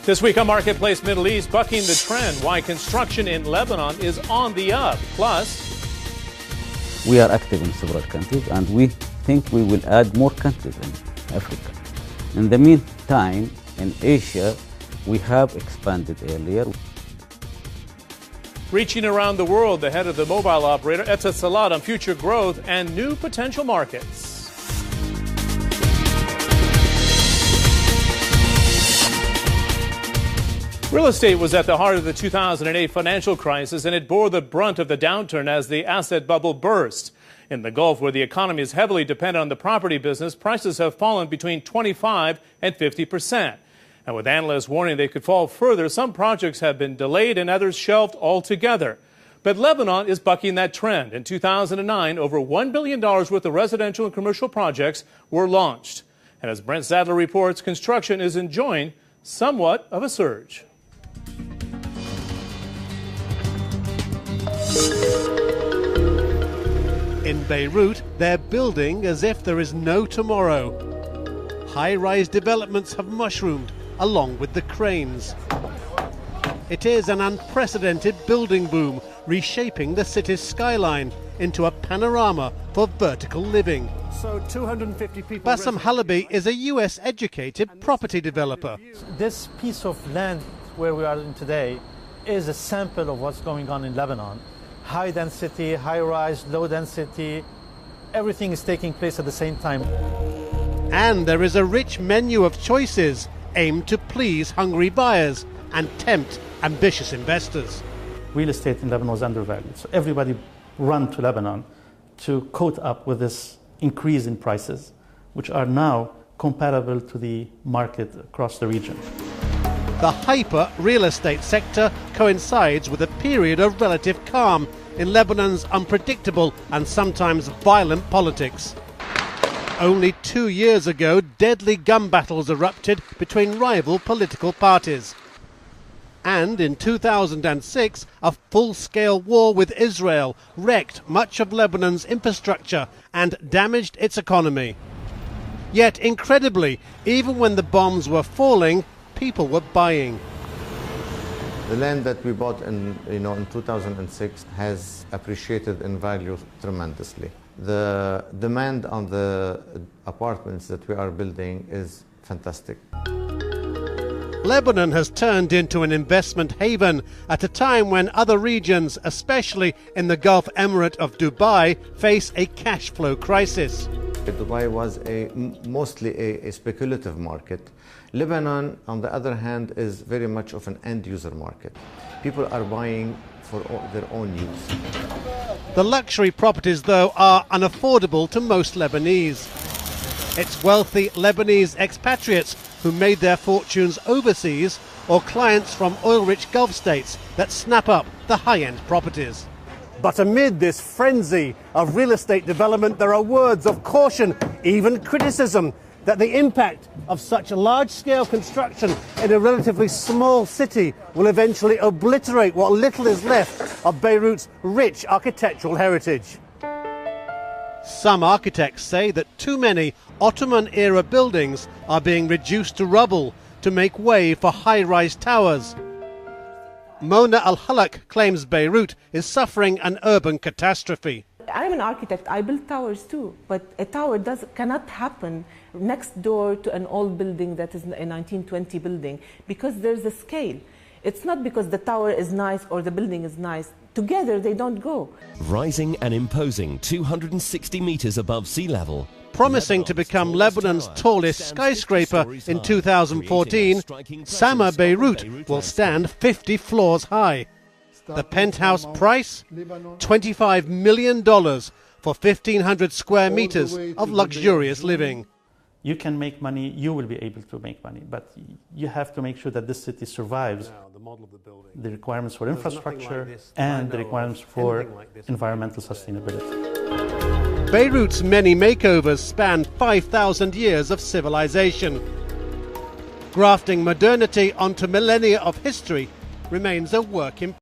This week on Marketplace Middle East, bucking the trend, why construction in Lebanon is on the up. Plus, we are active in several countries and we think we will add more countries in Africa. In the meantime, in Asia, we have expanded earlier. reaching around the world, the head of the mobile operator Etisalat on future growth and new potential markets. Real estate was at the heart of the 2008 financial crisis, and it bore the brunt of the downturn as the asset bubble burst. In the Gulf, where the economy is heavily dependent on the property business, prices have fallen between 25 and 50%. And with analysts warning they could fall further, some projects have been delayed and others shelved altogether. But Lebanon is bucking that trend. In 2009, over $1 billion worth of residential and commercial projects were launched. And as Brent Sadler reports, construction is enjoying somewhat of a surge. In Beirut, they're building as if there is no tomorrow. High-rise developments have mushroomed along with the cranes. It is an unprecedented building boom, reshaping the city's skyline into a panorama for vertical living. So 250 people. Bassam Halabi is a US-educated property developer. This piece of land where we are in today is a sample of what's going on in Lebanon. High density, high rise, low density, everything is taking place at the same time. And there is a rich menu of choices aimed to please hungry buyers and tempt ambitious investors. Real estate in Lebanon was undervalued, so everybody ran to Lebanon to cope up with this increase in prices, which are now comparable to the market across the region. The hyper real estate sector coincides with a period of relative calm in Lebanon's unpredictable and sometimes violent politics. Only 2 years ago, deadly gun battles erupted between rival political parties. And in 2006, a full-scale war with Israel wrecked much of Lebanon's infrastructure and damaged its economy. Yet, incredibly, even when the bombs were falling, people were buying. The land that we bought in 2006 has appreciated in value tremendously. The demand on the apartments that we are building is fantastic. Lebanon has turned into an investment haven at a time when other regions, especially in the Gulf Emirate of Dubai, face a cash flow crisis. Dubai was mostly a speculative market. Lebanon, on the other hand, is very much of an end-user market. People are buying for their own use. The luxury properties, though, are unaffordable to most Lebanese. It's wealthy Lebanese expatriates who made their fortunes overseas or clients from oil-rich Gulf states that snap up the high-end properties. But amid this frenzy of real estate development, there are words of caution, even criticism, that the impact of such large-scale construction in a relatively small city will eventually obliterate what little is left of Beirut's rich architectural heritage. Some architects say that too many Ottoman-era buildings are being reduced to rubble to make way for high-rise towers. Mona Al-Halak claims Beirut is suffering an urban catastrophe. I'm an architect, I build towers too, but a tower cannot happen next door to an old building that is a 1920 building because there's a scale. It's not because the tower is nice or the building is nice. Together they don't go. Rising and imposing 260 meters above sea level. Promising to become Lebanon's tallest skyscraper in 2014, Sama Beirut will stand 50 floors high. The penthouse price? $25 million for 1,500 square meters of luxurious living. You can make money, you will be able to make money, but you have to make sure that this city survives the requirements for infrastructure and the requirements for environmental sustainability. Beirut's many makeovers span 5,000 years of civilization. Grafting modernity onto millennia of history remains a work in